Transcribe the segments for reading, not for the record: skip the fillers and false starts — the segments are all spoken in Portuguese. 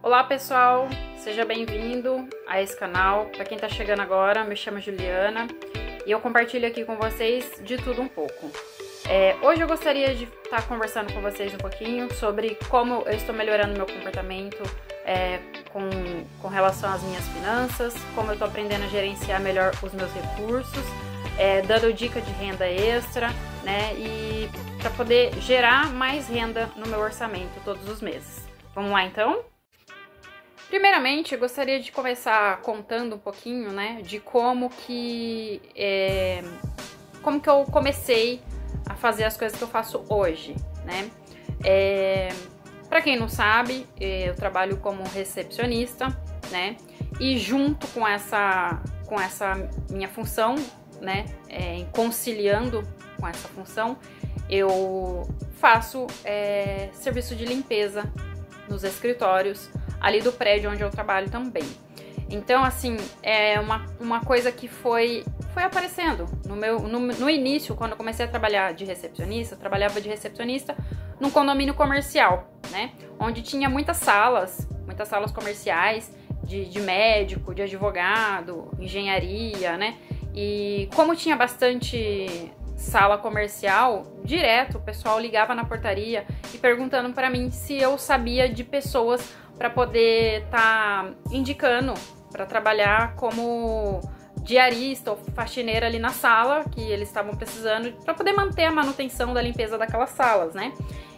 Olá pessoal, seja bem-vindo a esse canal. Para quem está chegando agora, me chamo Juliana e eu compartilho aqui com vocês de tudo um pouco. Hoje eu gostaria de estar conversando com vocês um pouquinho sobre como eu estou melhorando meu comportamento com relação às minhas finanças, como eu estou aprendendo a gerenciar melhor os meus recursos, dando dica de renda extra, né, e para poder gerar mais renda no meu orçamento todos os meses. Vamos lá então? Primeiramente, eu gostaria de começar contando um pouquinho, né, de como que eu comecei a fazer as coisas que eu faço hoje, né. Para quem não sabe, eu trabalho como recepcionista, né, e junto com essa minha função, né, conciliando com essa função, eu faço serviço de limpeza nos escritórios ali do prédio onde eu trabalho também. Então, assim, é uma coisa que foi aparecendo no início, quando eu comecei a trabalhar de recepcionista. Eu trabalhava de recepcionista num condomínio comercial, né, onde tinha muitas salas comerciais de médico, de advogado, engenharia, né, e como tinha bastante sala comercial, direto o pessoal ligava na portaria e perguntando para mim se eu sabia de pessoas para poder estar indicando para trabalhar como diarista ou faxineira ali na sala que eles estavam precisando para poder manter a manutenção da limpeza daquelas salas, né?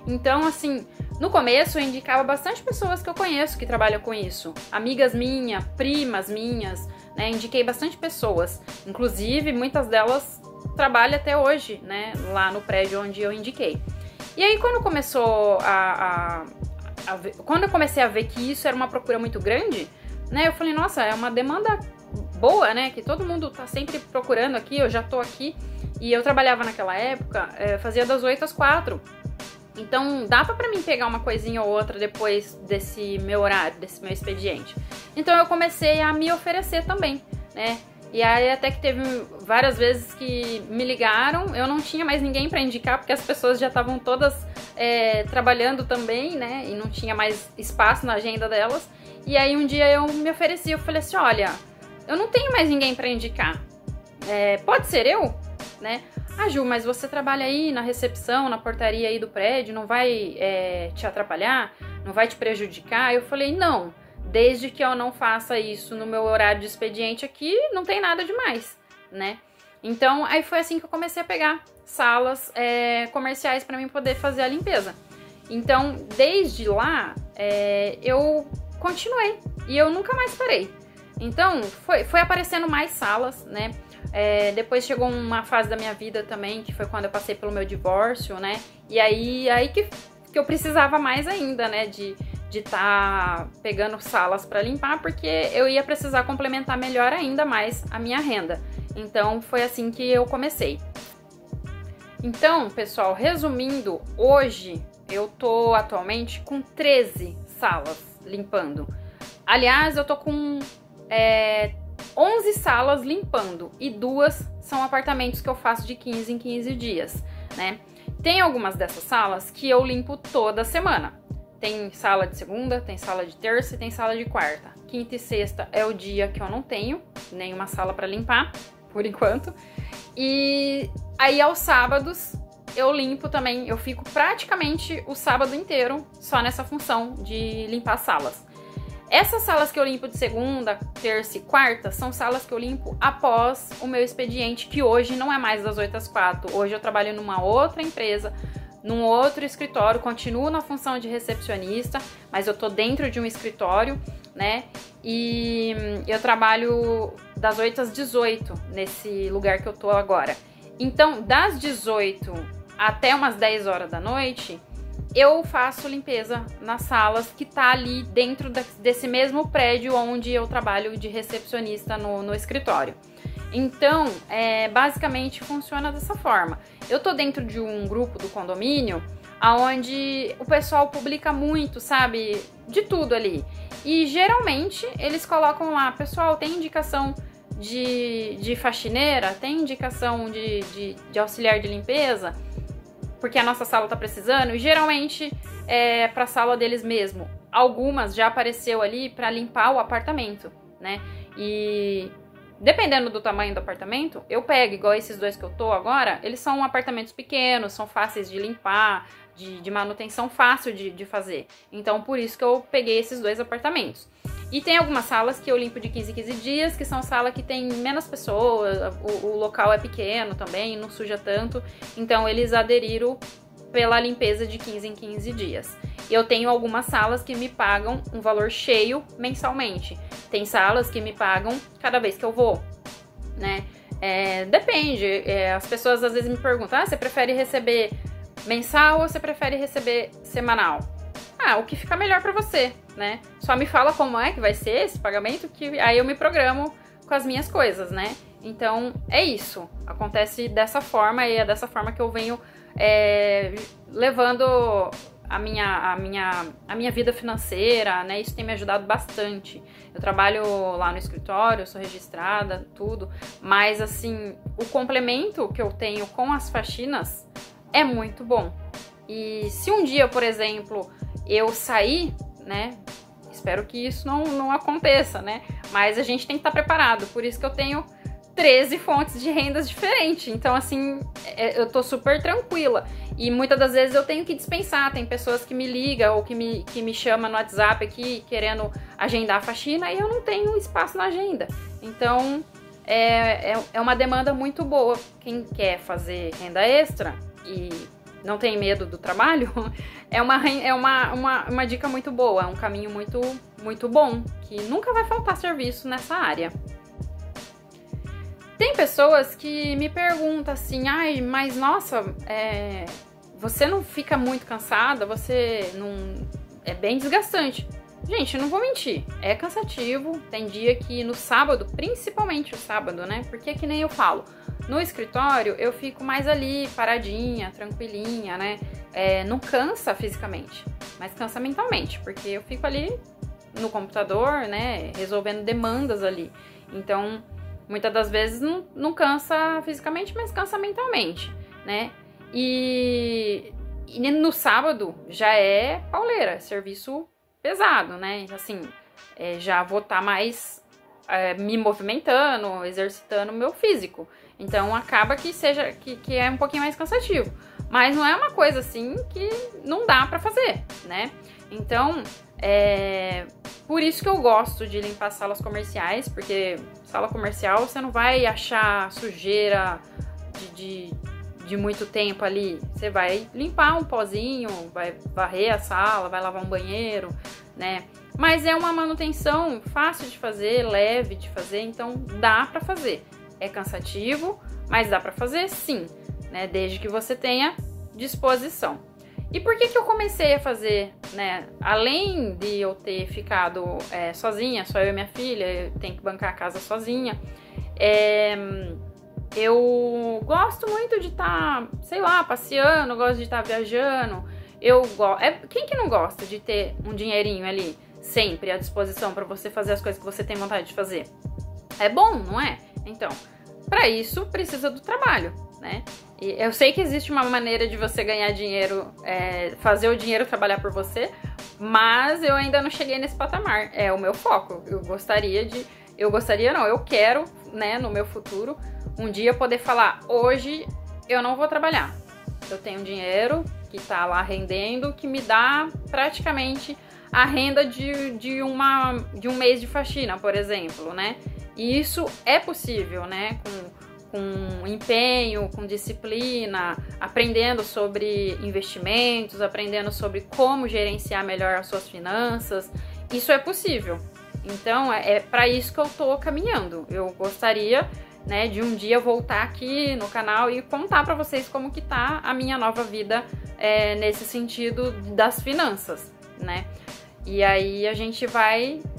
Então, assim, no começo eu indicava bastante pessoas que eu conheço que trabalham com isso, amigas minhas, primas minhas, né? Indiquei bastante pessoas, inclusive muitas delas trabalham até hoje, né? Lá no prédio onde eu indiquei. E aí quando começou quando eu comecei a ver que isso era uma procura muito grande, né, eu falei, nossa, é uma demanda boa, né, que todo mundo tá sempre procurando aqui, eu já tô aqui, e eu trabalhava naquela época, fazia das 8 às 4, então dava pra mim pegar uma coisinha ou outra depois desse meu horário, desse meu expediente. Então eu comecei a me oferecer também, né, e aí até que teve várias vezes que me ligaram, eu não tinha mais ninguém pra indicar, porque as pessoas já estavam todas trabalhando também, né, e não tinha mais espaço na agenda delas. E aí um dia eu me ofereci, eu falei assim, olha, eu não tenho mais ninguém pra indicar, pode ser eu, né? Ah, Ju, mas você trabalha aí na recepção, na portaria aí do prédio, não vai te atrapalhar? Não vai te prejudicar? Eu falei, não, desde que eu não faça isso no meu horário de expediente aqui, não tem nada demais, né? Então, aí foi assim que eu comecei a pegar salas comerciais para mim poder fazer a limpeza. Então, desde lá, eu continuei e eu nunca mais parei. Então, foi aparecendo mais salas, né? Depois chegou uma fase da minha vida também, que foi quando eu passei pelo meu divórcio, né? E aí que eu precisava mais ainda, né? De estar pegando salas para limpar, porque eu ia precisar complementar melhor ainda mais a minha renda. Então, foi assim que eu comecei. Então, pessoal, resumindo, hoje eu tô atualmente com 13 salas limpando. Aliás, eu tô com 11 salas limpando e 2 são apartamentos que eu faço de 15 em 15 dias, né? Tem algumas dessas salas que eu limpo toda semana. Tem sala de segunda, tem sala de terça e tem sala de quarta. Quinta e sexta é o dia que eu não tenho nenhuma sala para limpar, por enquanto. E aí aos sábados eu limpo também, eu fico praticamente o sábado inteiro só nessa função de limpar salas. Essas salas que eu limpo de segunda, terça e quarta são salas que eu limpo após o meu expediente, que hoje não é mais das 8 às 4. Hoje eu trabalho numa outra empresa, num outro escritório, continuo na função de recepcionista, mas eu tô dentro de um escritório, né? E eu trabalho das 8 às 18 nesse lugar que eu tô agora. Então, das 18 até umas 10 horas da noite, eu faço limpeza nas salas que tá ali dentro desse mesmo prédio onde eu trabalho de recepcionista no escritório. Então, basicamente funciona dessa forma. Eu tô dentro de um grupo do condomínio onde o pessoal publica muito, sabe, de tudo ali. E geralmente eles colocam lá, pessoal, tem indicação de faxineira, tem indicação de auxiliar de limpeza, porque a nossa sala tá precisando, e geralmente é pra sala deles mesmo. algumas já apareceu ali para limpar o apartamento, né? E dependendo do tamanho do apartamento, eu pego, igual esses dois que eu tô agora, eles são apartamentos pequenos, são fáceis de limpar, de manutenção fácil de fazer. Então, por isso que eu peguei esses dois apartamentos. E tem algumas salas que eu limpo de 15 em 15 dias, que são salas que tem menos pessoas, o local é pequeno também, não suja tanto. Então, eles aderiram pela limpeza de 15 em 15 dias. E eu tenho algumas salas que me pagam um valor cheio mensalmente. Tem salas que me pagam cada vez que eu vou, né? Depende. As pessoas às vezes me perguntam, você prefere receber mensal ou você prefere receber semanal? O que fica melhor pra você, né? Só me fala como é que vai ser esse pagamento, que aí eu me programo com as minhas coisas, né? Então, é isso. Acontece dessa forma e é dessa forma que eu venho levando a minha vida financeira, né? Isso tem me ajudado bastante. Eu trabalho lá no escritório, sou registrada, tudo. Mas, assim, o complemento que eu tenho com as faxinas é muito bom. E se um dia, por exemplo, eu sair, né? Espero que isso não aconteça, né? Mas a gente tem que estar preparado. Por isso que eu tenho 13 fontes de rendas diferentes. Então, assim, eu tô super tranquila. E muitas das vezes eu tenho que dispensar. Tem pessoas que me ligam ou que me chamam no WhatsApp aqui querendo agendar a faxina e eu não tenho espaço na agenda. Então, é uma demanda muito boa. Quem quer fazer renda extra e não tem medo do trabalho, é uma dica muito boa. É um caminho muito, muito bom, que nunca vai faltar serviço nessa área. Tem pessoas que me perguntam assim, mas nossa, você não fica muito cansada? Você não... É bem desgastante. Gente, não vou mentir, é cansativo. Tem dia que no sábado, principalmente o sábado, né? Porque que nem eu falo, no escritório eu fico mais ali, paradinha, tranquilinha, né? Não cansa fisicamente, mas cansa mentalmente, porque eu fico ali no computador, né? Resolvendo demandas ali. Então, muitas das vezes não cansa fisicamente, mas cansa mentalmente, né? E no sábado já é pauleira, serviço pesado, né? Assim, já vou estar mais me movimentando, exercitando o meu físico. Então acaba que é um pouquinho mais cansativo. Mas não é uma coisa assim que não dá pra fazer, né? Então, por isso que eu gosto de limpar salas comerciais, porque sala comercial você não vai achar sujeira de muito tempo ali. Você vai limpar um pozinho, vai varrer a sala, vai lavar um banheiro, né? Mas é uma manutenção fácil de fazer, leve de fazer, então dá pra fazer. É cansativo, mas dá pra fazer sim, né? Desde que você tenha disposição. E por que eu comecei a fazer, né? Além de eu ter ficado sozinha, só eu e minha filha, eu tenho que bancar a casa sozinha, eu gosto muito de estar, sei lá, passeando, gosto de estar viajando. Quem que não gosta de ter um dinheirinho ali sempre à disposição para você fazer as coisas que você tem vontade de fazer? É bom, não é? Então, para isso precisa do trabalho, né? E eu sei que existe uma maneira de você ganhar dinheiro, fazer o dinheiro trabalhar por você, mas eu ainda não cheguei nesse patamar. É o meu foco. Eu quero, né, no meu futuro, um dia poder falar, hoje eu não vou trabalhar. Eu tenho dinheiro que tá lá rendendo, que me dá praticamente a renda de um mês de faxina, por exemplo, né? E isso é possível, né? Com empenho, com disciplina, aprendendo sobre investimentos, aprendendo sobre como gerenciar melhor as suas finanças. Isso é possível. Então, é para isso que eu tô caminhando. Eu gostaria, né, de um dia voltar aqui no canal e contar para vocês como que tá a minha nova vida nesse sentido das finanças, né? E aí a gente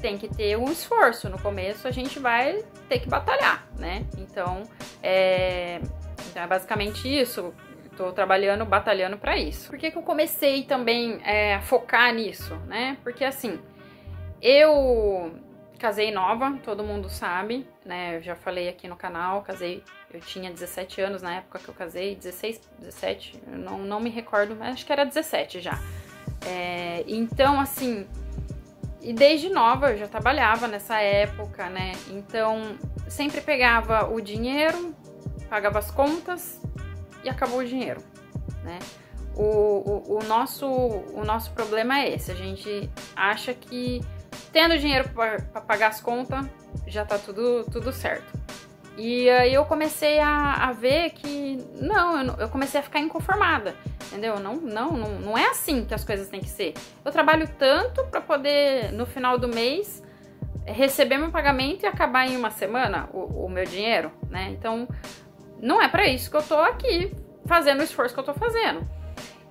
tem que ter um esforço. No começo a gente vai ter que batalhar, né? Então é basicamente isso. Tô trabalhando, batalhando para isso. Por que eu comecei também a focar nisso, né? Porque assim, eu casei nova, todo mundo sabe, né? Eu já falei aqui no canal, eu tinha 17 anos na época que eu casei, 16, 17, não me recordo, mas acho que era 17 já. Então, assim, E desde nova eu já trabalhava nessa época, né? Então sempre pegava o dinheiro, pagava as contas e acabou o dinheiro, né? O nosso problema é esse, a gente acha que tendo dinheiro para pagar as contas já tá tudo certo. E aí eu comecei a ver que eu comecei a ficar inconformada, entendeu? Não é assim que as coisas têm que ser. Eu trabalho tanto para poder no final do mês receber meu pagamento e acabar em uma semana o meu dinheiro, né? Então não é para isso que eu tô aqui fazendo o esforço que eu tô fazendo.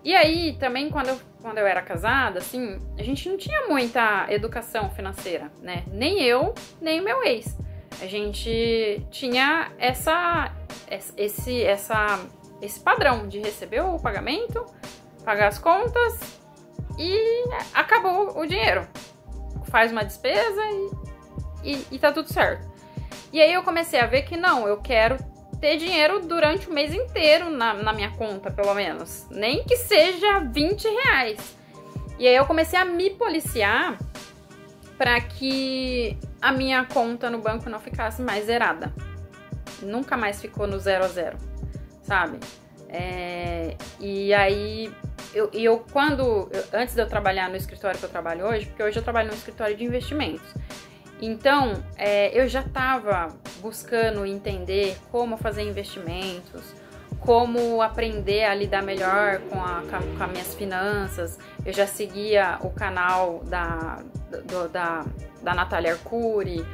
E aí, também, quando eu era casada, assim, a gente não tinha muita educação financeira, né? Nem eu, nem o meu ex. A gente tinha esse padrão de receber o pagamento, pagar as contas e acabou o dinheiro. Faz uma despesa e tá tudo certo. E aí eu comecei a ver que não, eu quero ter dinheiro durante o mês inteiro na minha conta, pelo menos. Nem que seja 20 reais. E aí eu comecei a me policiar para que a minha conta no banco não ficasse mais zerada. Nunca mais ficou no 0 a 0, sabe? E aí, antes de eu trabalhar no escritório que eu trabalho hoje, porque hoje eu trabalho no escritório de investimentos, então eu já estava buscando entender como fazer investimentos, como aprender a lidar melhor com as minhas finanças. Eu já seguia o canal da Natália Arcuri,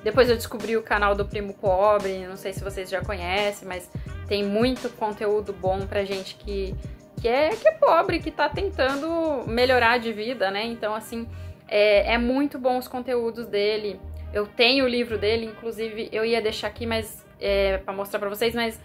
depois eu descobri o canal do Primo Pobre, não sei se vocês já conhecem, mas tem muito conteúdo bom pra gente que é pobre, que tá tentando melhorar de vida, né? Então, assim, é muito bom os conteúdos dele. Eu tenho o livro dele, inclusive eu ia deixar aqui pra mostrar pra vocês, mas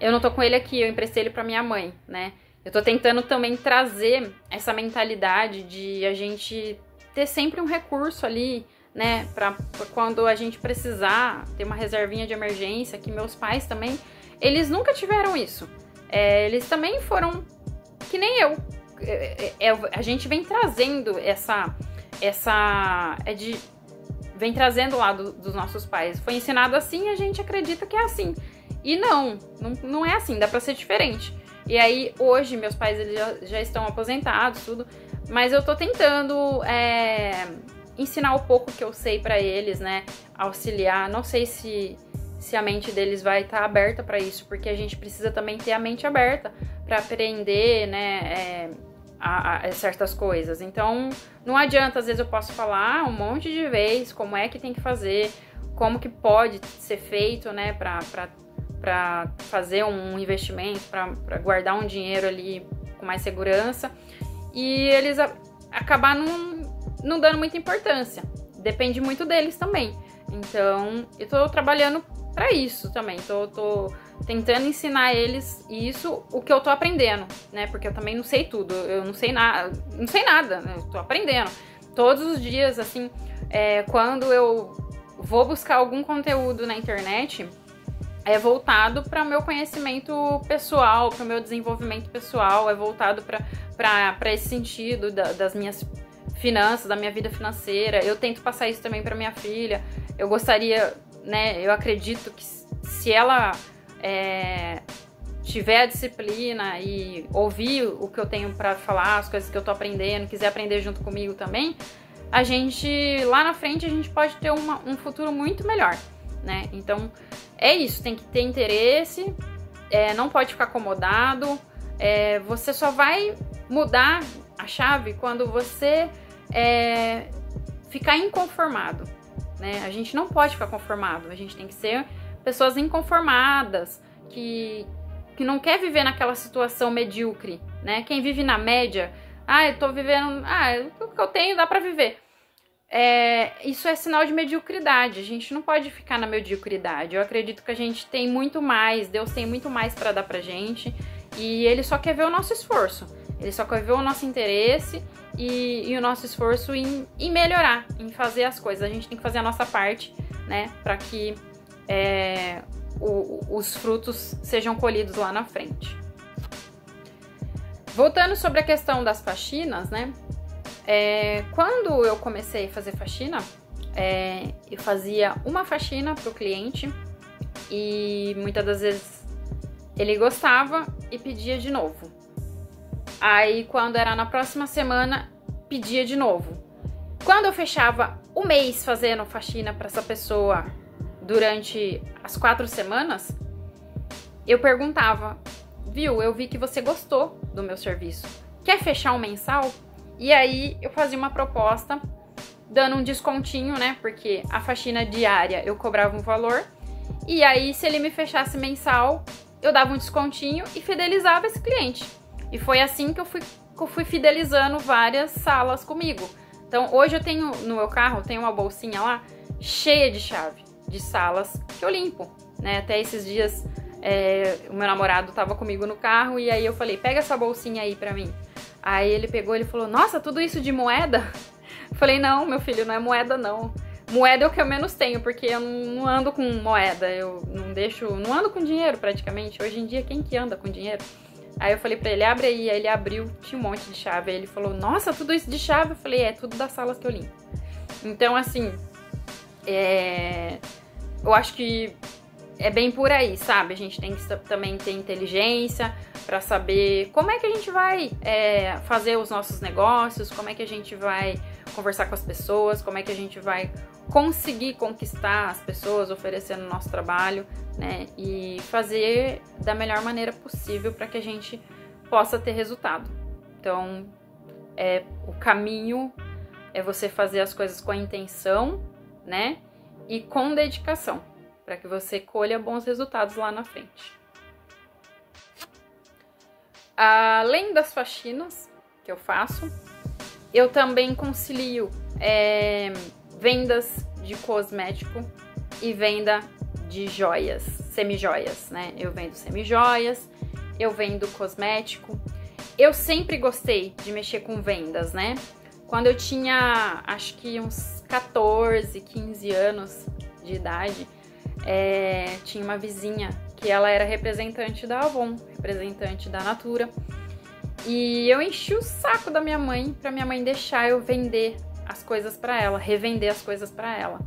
eu não tô com ele aqui, eu emprestei ele pra minha mãe, né? Eu tô tentando também trazer essa mentalidade de a gente ter sempre um recurso ali, né? Pra quando a gente precisar ter uma reservinha de emergência, que meus pais também, eles nunca tiveram isso. Eles também foram que nem eu. A gente vem trazendo vem trazendo lá dos nossos pais. Foi ensinado assim, a gente acredita que é assim. E não é assim, dá pra ser diferente. E aí, hoje, meus pais eles já estão aposentados, tudo. Mas eu tô tentando ensinar o pouco que eu sei pra eles, né? Auxiliar. Não sei se a mente deles vai estar aberta pra isso, porque a gente precisa também ter a mente aberta pra aprender, né? Certas coisas. Então, não adianta, às vezes eu posso falar um monte de vezes como é que tem que fazer, como que pode ser feito, né, para fazer um investimento, para guardar um dinheiro ali com mais segurança, e eles acabar não dando muita importância. Depende muito deles também. Então, eu tô trabalhando para isso também. Tô tentando ensinar eles isso, o que eu tô aprendendo, né? Porque eu também não sei tudo, eu não sei nada, né? Eu tô aprendendo. Todos os dias, assim, quando eu vou buscar algum conteúdo na internet, é voltado para o meu conhecimento pessoal, para o meu desenvolvimento pessoal, é voltado para esse sentido das minhas finanças, da minha vida financeira. Eu tento passar isso também para minha filha. Eu gostaria, né? Eu acredito que se ela tiver a disciplina e ouvir o que eu tenho para falar, as coisas que eu tô aprendendo, quiser aprender junto comigo também, a gente, lá na frente, a gente pode ter um futuro muito melhor, né? Então, é isso, tem que ter interesse, não pode ficar acomodado, você só vai mudar a chave quando você ficar inconformado, né? A gente não pode ficar conformado, a gente tem que ser pessoas inconformadas, que não quer viver naquela situação medíocre, né? Quem vive na média, eu tô vivendo, o que eu tenho dá pra viver. Isso é sinal de mediocridade, a gente não pode ficar na mediocridade. Eu acredito que a gente tem muito mais, Deus tem muito mais pra dar pra gente, e Ele só quer ver o nosso esforço, Ele só quer ver o nosso interesse e o nosso esforço em melhorar, em fazer as coisas. A gente tem que fazer a nossa parte, né? Pra que os frutos sejam colhidos lá na frente. Voltando sobre a questão das faxinas, né? Quando eu comecei a fazer faxina, eu fazia uma faxina pro cliente e muitas das vezes ele gostava e pedia de novo. Aí quando era na próxima semana, pedia de novo. Quando eu fechava o mês fazendo faxina para essa pessoa durante as 4 semanas, eu perguntava, viu, eu vi que você gostou do meu serviço, quer fechar um mensal? E aí eu fazia uma proposta dando um descontinho, né, porque a faxina diária eu cobrava um valor, e aí se ele me fechasse mensal, eu dava um descontinho e fidelizava esse cliente. E foi assim que eu fui fidelizando várias salas comigo. Então hoje eu tenho, no meu carro, tenho uma bolsinha lá cheia de chave de salas que eu limpo, né, até esses dias o meu namorado tava comigo no carro e aí eu falei, pega essa bolsinha aí pra mim. Aí ele pegou, ele falou, nossa, tudo isso de moeda? Eu falei, não, meu filho, não é moeda não. Moeda é o que eu menos tenho, porque eu não ando com moeda, eu não ando com dinheiro praticamente. Hoje em dia, quem que anda com dinheiro? Aí eu falei pra ele, abre aí, aí ele abriu, tinha um monte de chave. Aí ele falou, nossa, tudo isso de chave? Eu falei, tudo das salas que eu limpo. Então, assim, eu acho que é bem por aí, sabe? A gente tem que também ter inteligência para saber como é que a gente vai fazer os nossos negócios, como é que a gente vai conversar com as pessoas, como é que a gente vai conseguir conquistar as pessoas oferecendo o nosso trabalho, né? E fazer da melhor maneira possível para que a gente possa ter resultado. Então, o caminho é você fazer as coisas com a intenção, né? E com dedicação, para que você colha bons resultados lá na frente. Além das faxinas que eu faço, eu também concilio vendas de cosmético e venda de joias, semijoias, né? Eu vendo semijoias, eu vendo cosmético. Eu sempre gostei de mexer com vendas, né? Quando eu tinha, acho que uns 14, 15 anos de idade, tinha uma vizinha que ela era representante da Avon, representante da Natura. E eu enchi o saco da minha mãe pra minha mãe deixar eu vender as coisas pra ela, revender as coisas pra ela.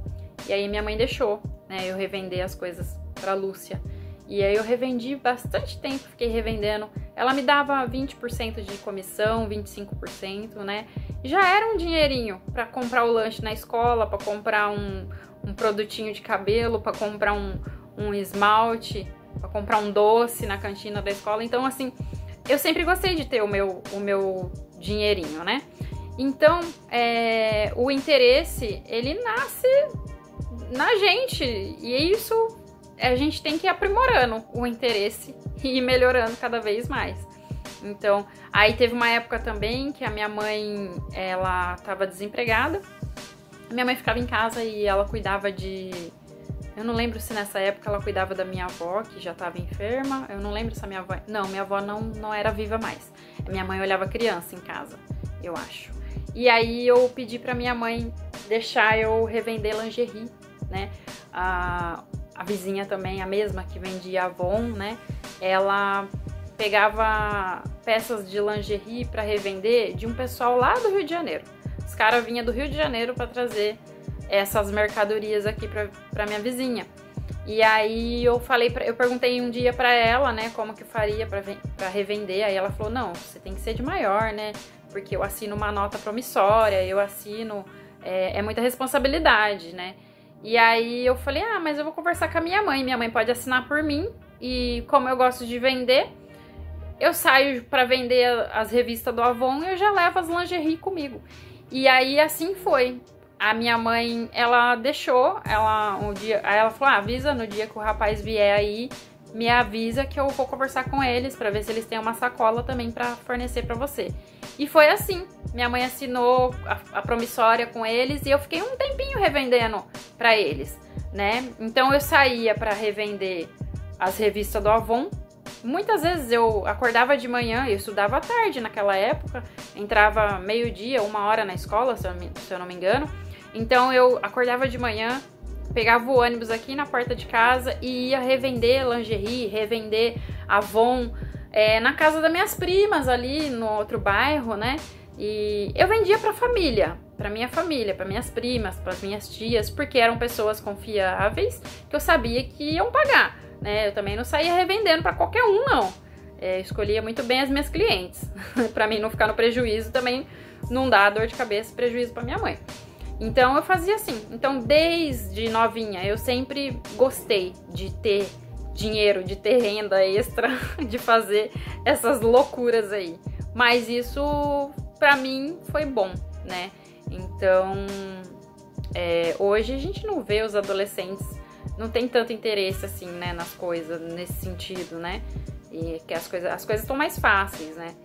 E aí minha mãe deixou, né, eu revender as coisas pra Lúcia. E aí eu revendi bastante tempo, fiquei revendendo. Ela me dava 20% de comissão, 25%, né? Já era um dinheirinho pra comprar o lanche na escola, pra comprar um produtinho de cabelo, pra comprar um esmalte, pra comprar um doce na cantina da escola. Então, assim, eu sempre gostei de ter o meu dinheirinho, né? Então, o interesse, ele nasce na gente. E é isso, a gente tem que ir aprimorando o interesse e ir melhorando cada vez mais. Então, aí teve uma época também que a minha mãe, ela tava desempregada. Minha mãe ficava em casa e ela cuidava de... Eu não lembro se nessa época ela cuidava da minha avó, que já estava enferma. Eu não lembro se a minha avó... Não, minha avó não era viva mais. Minha mãe olhava criança em casa, eu acho. E aí eu pedi pra minha mãe deixar eu revender lingerie, né? A vizinha também, a mesma que vendia Avon, né? Ela pegava peças de lingerie pra revender de um pessoal lá do Rio de Janeiro. Os caras vinham do Rio de Janeiro pra trazer essas mercadorias aqui pra minha vizinha. E aí eu perguntei um dia pra ela, né, como que faria pra revender. Aí ela falou, não, você tem que ser de maior, né, porque eu assino uma nota promissória, eu assino, é muita responsabilidade, né. E aí eu falei, mas eu vou conversar com a minha mãe pode assinar por mim, e como eu gosto de vender, eu saio pra vender as revistas do Avon e eu já levo as lingerie comigo. E aí assim foi. A minha mãe, ela deixou, aí ela falou, avisa no dia que o rapaz vier aí, me avisa que eu vou conversar com eles pra ver se eles têm uma sacola também pra fornecer pra você. E foi assim, minha mãe assinou a promissória com eles e eu fiquei um tempinho revendendo pra eles, né? Então eu saía pra revender as revistas do Avon. Muitas vezes eu acordava de manhã, eu estudava à tarde naquela época, entrava meio-dia, 1h na escola, se eu não me engano. Então eu acordava de manhã, pegava o ônibus aqui na porta de casa e ia revender lingerie, revender Avon, na casa das minhas primas ali no outro bairro, né? E eu vendia pra família, pra minha família, pra minhas primas, pras minhas tias, porque eram pessoas confiáveis que eu sabia que iam pagar, né? Eu também não saía revendendo pra qualquer um, não. Eu escolhia muito bem as minhas clientes, pra mim não ficar no prejuízo, também não dar dor de cabeça, prejuízo pra minha mãe. Então eu fazia assim. Então desde novinha eu sempre gostei de ter dinheiro, de ter renda extra, de fazer essas loucuras aí. Mas isso pra mim foi bom, né? Então hoje a gente não vê os adolescentes, não tem tanto interesse assim, né, nas coisas, nesse sentido, né? E que as coisas estão mais fáceis, né?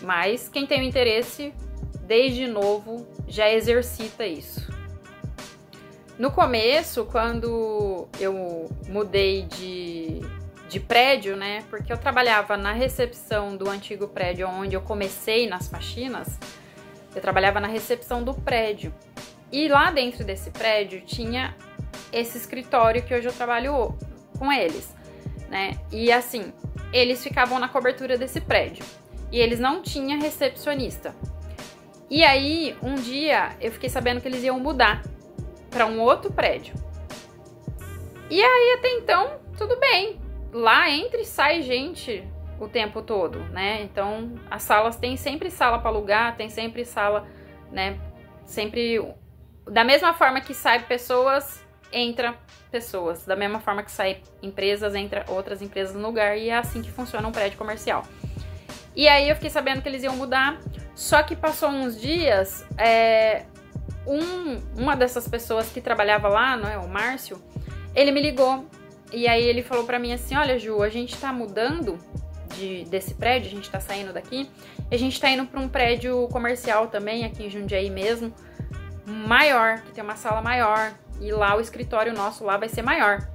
Mas quem tem o interesse, desde novo, já exercita isso. No começo, quando eu mudei de prédio, né? Porque eu trabalhava na recepção do antigo prédio onde eu comecei nas faxinas, eu trabalhava na recepção do prédio. E lá dentro desse prédio tinha esse escritório que hoje eu trabalho com eles, né? E assim, eles ficavam na cobertura desse prédio. E eles não tinham recepcionista. E aí, um dia, eu fiquei sabendo que eles iam mudar para um outro prédio. E aí, até então, tudo bem. Lá entra e sai gente o tempo todo, né? Então, as salas tem sempre sala para alugar, tem sempre sala, né? Sempre da mesma forma que sai pessoas, entra pessoas. Da mesma forma que sai empresas, entra outras empresas no lugar. E é assim que funciona um prédio comercial. E aí eu fiquei sabendo que eles iam mudar, só que passou uns dias, uma dessas pessoas que trabalhava lá, não é, o Márcio, ele me ligou, e aí ele falou pra mim assim, olha Ju, a gente tá mudando desse prédio, a gente tá saindo daqui, e a gente tá indo pra um prédio comercial também, aqui em Jundiaí mesmo, maior, que tem uma sala maior, e lá o escritório nosso lá vai ser maior,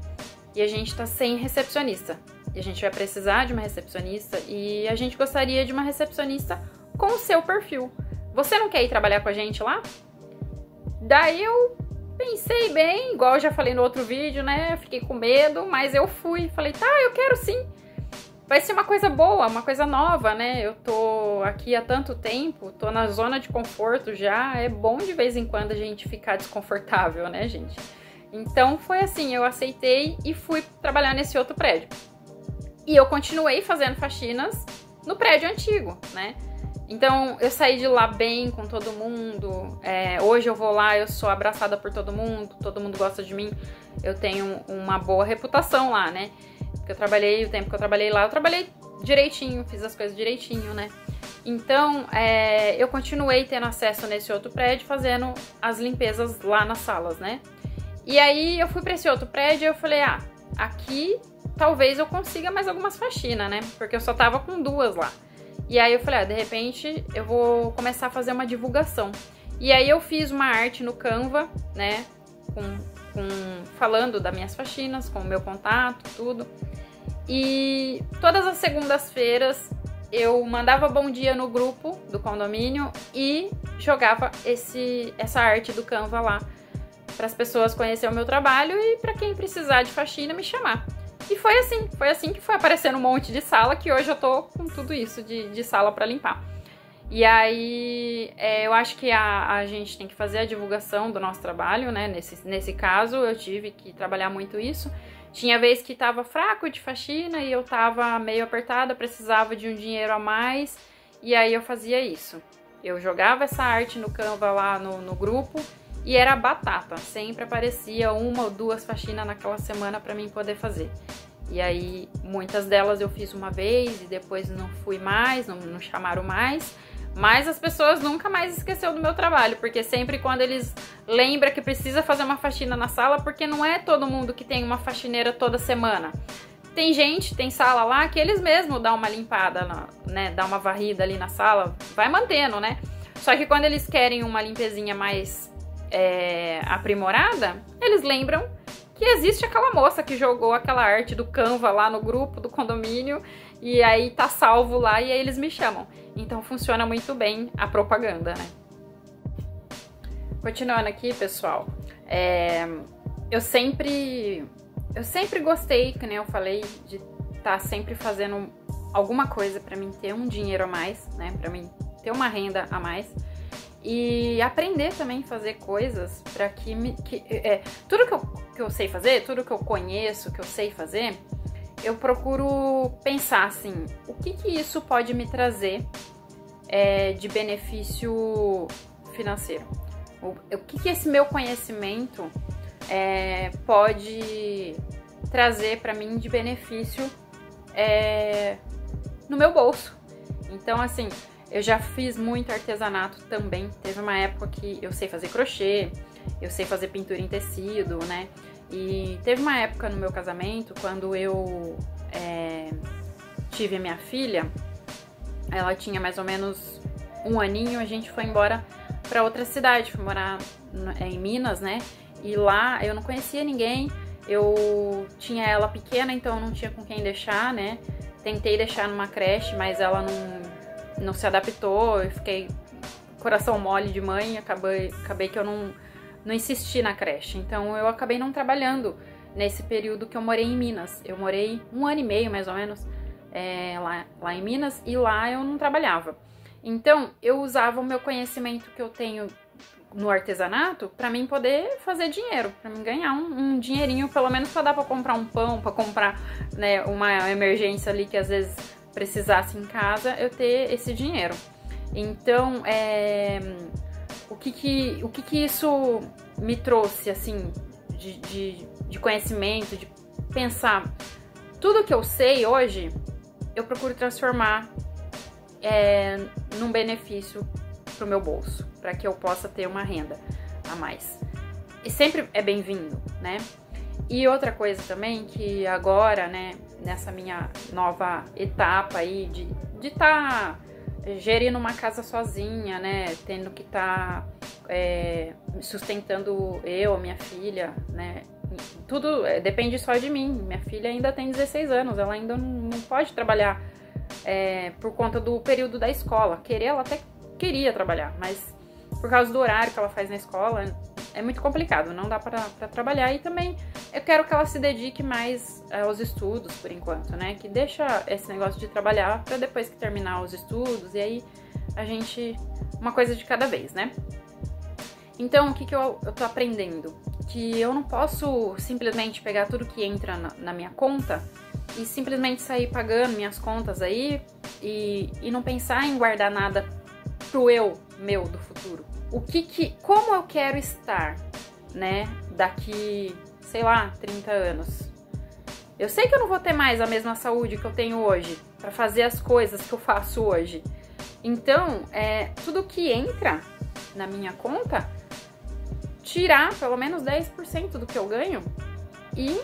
e a gente tá sem recepcionista. E a gente vai precisar de uma recepcionista e a gente gostaria de uma recepcionista com o seu perfil. Você não quer ir trabalhar com a gente lá? Daí eu pensei bem, igual eu já falei no outro vídeo, né? Eu fiquei com medo, mas eu fui. Falei, tá, eu quero sim. Vai ser uma coisa boa, uma coisa nova, né? Eu tô aqui há tanto tempo, tô na zona de conforto já. É bom de vez em quando a gente ficar desconfortável, né, gente? Então foi assim, eu aceitei e fui trabalhar nesse outro prédio. E eu continuei fazendo faxinas no prédio antigo, né? Então, eu saí de lá bem com todo mundo. Hoje eu vou lá, eu sou abraçada por todo mundo gosta de mim. Eu tenho uma boa reputação lá, né? Porque o tempo que eu trabalhei lá, eu trabalhei direitinho, fiz as coisas direitinho, né? Então, eu continuei tendo acesso nesse outro prédio, fazendo as limpezas lá nas salas, né? E aí, eu fui pra esse outro prédio e eu falei, aqui talvez eu consiga mais algumas faxinas, né? Porque eu só tava com 2 lá. E aí eu falei, de repente eu vou começar a fazer uma divulgação. E aí eu fiz uma arte no Canva, né? Falando das minhas faxinas, com o meu contato, tudo. E todas as segundas-feiras eu mandava bom dia no grupo do condomínio e jogava essa arte do Canva lá. Para as pessoas conhecerem o meu trabalho e para quem precisar de faxina me chamar. E foi assim que foi aparecendo um monte de sala, que hoje eu tô com tudo isso de sala para limpar. E aí, eu acho que a gente tem que fazer a divulgação do nosso trabalho, né? Nesse caso, eu tive que trabalhar muito isso. Tinha vez que tava fraco de faxina e eu tava meio apertada, precisava de um dinheiro a mais, e aí eu fazia isso. Eu jogava essa arte no Canva lá no grupo, e era batata, sempre aparecia 1 ou 2 faxinas naquela semana para mim poder fazer. E aí, muitas delas eu fiz uma vez e depois não fui mais, não chamaram mais. Mas as pessoas nunca mais esqueceram do meu trabalho, porque sempre quando eles lembram que precisa fazer uma faxina na sala, porque não é todo mundo que tem uma faxineira toda semana. Tem sala lá que eles mesmos dão uma limpada, né, dá uma varrida ali na sala, vai mantendo, né? Só que quando eles querem uma limpezinha mais aprimorada, eles lembram que existe aquela moça que jogou aquela arte do Canva lá no grupo do condomínio e aí tá salvo lá e aí eles me chamam. Então funciona muito bem a propaganda, né? Continuando aqui, pessoal, eu sempre gostei, que nem eu falei, de estar sempre fazendo alguma coisa pra mim ter um dinheiro a mais, né? Pra mim ter uma renda a mais e aprender também a fazer coisas para tudo que eu sei fazer, tudo que eu conheço, que eu sei fazer, eu procuro pensar assim, o que isso pode me trazer de benefício financeiro? O que esse meu conhecimento pode trazer para mim de benefício no meu bolso? Então, assim, eu já fiz muito artesanato também. Teve uma época que eu sei fazer crochê, eu sei fazer pintura em tecido, né? E teve uma época no meu casamento, quando eu tive a minha filha, ela tinha mais ou menos 1 aninho, a gente foi embora para outra cidade, fui morar em Minas, né? E lá eu não conhecia ninguém, eu tinha ela pequena, então eu não tinha com quem deixar, né? Tentei deixar numa creche, mas ela não se adaptou, eu fiquei coração mole de mãe, acabei que eu não insisti na creche. Então eu acabei não trabalhando nesse período que eu morei em Minas. Eu morei 1 ano e meio, mais ou menos, lá em Minas, e lá eu não trabalhava. Então eu usava o meu conhecimento que eu tenho no artesanato para mim poder fazer dinheiro, para mim ganhar um dinheirinho, pelo menos para dar para comprar um pão, para comprar, né, uma emergência ali que às vezes precisasse em casa, eu ter esse dinheiro. Então, o que isso me trouxe, assim, de conhecimento, de pensar? Tudo que eu sei hoje, eu procuro transformar num benefício pro meu bolso, para que eu possa ter uma renda a mais. E sempre é bem-vindo, né? E outra coisa também, que agora, né, nessa minha nova etapa aí de estar gerindo uma casa sozinha, né, tendo que estar sustentando eu, minha filha, né, tudo depende só de mim. Minha filha ainda tem 16 anos, ela ainda não pode trabalhar por conta do período da escola. Ela até queria trabalhar, mas por causa do horário que ela faz na escola, é muito complicado, não dá pra trabalhar. E também eu quero que ela se dedique mais aos estudos, por enquanto, né? Que deixa esse negócio de trabalhar pra depois que terminar os estudos, e aí a gente... uma coisa de cada vez, né? Então, o que eu tô aprendendo? Que eu não posso simplesmente pegar tudo que entra na minha conta e simplesmente sair pagando minhas contas aí e não pensar em guardar nada pro meu do futuro. Como eu quero estar, né, daqui, sei lá, 30 anos. Eu sei que eu não vou ter mais a mesma saúde que eu tenho hoje para fazer as coisas que eu faço hoje. Então, tudo que entra na minha conta, tirar pelo menos 10% do que eu ganho e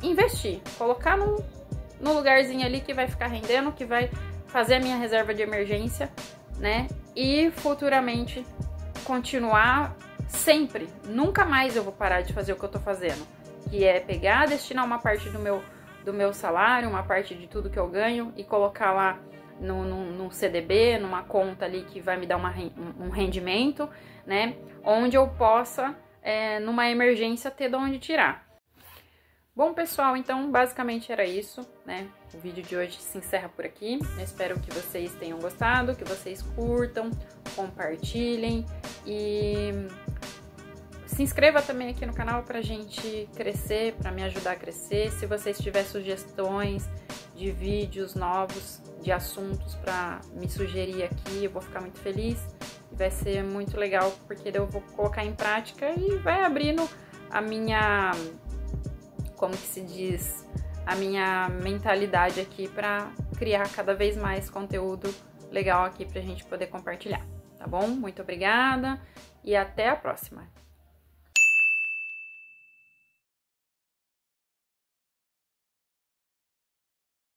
investir, colocar no lugarzinho ali que vai ficar rendendo, que vai fazer a minha reserva de emergência, né? E futuramente continuar sempre. Nunca mais eu vou parar de fazer o que eu tô fazendo, que é pegar, destinar uma parte do meu salário, uma parte de tudo que eu ganho e colocar lá num CDB, numa conta ali que vai me dar um rendimento, né? Onde eu possa, numa emergência, ter de onde tirar. Bom, pessoal, então basicamente era isso, né? O vídeo de hoje se encerra por aqui. Eu espero que vocês tenham gostado, que vocês curtam, compartilhem e se inscreva também aqui no canal pra gente crescer, pra me ajudar a crescer. Se vocês tiverem sugestões de vídeos novos, de assuntos pra me sugerir aqui, eu vou ficar muito feliz. E vai ser muito legal, porque eu vou colocar em prática e vai abrindo a minha... como que se diz, a minha mentalidade aqui para criar cada vez mais conteúdo legal aqui pra gente poder compartilhar, tá bom? Muito obrigada e até a próxima!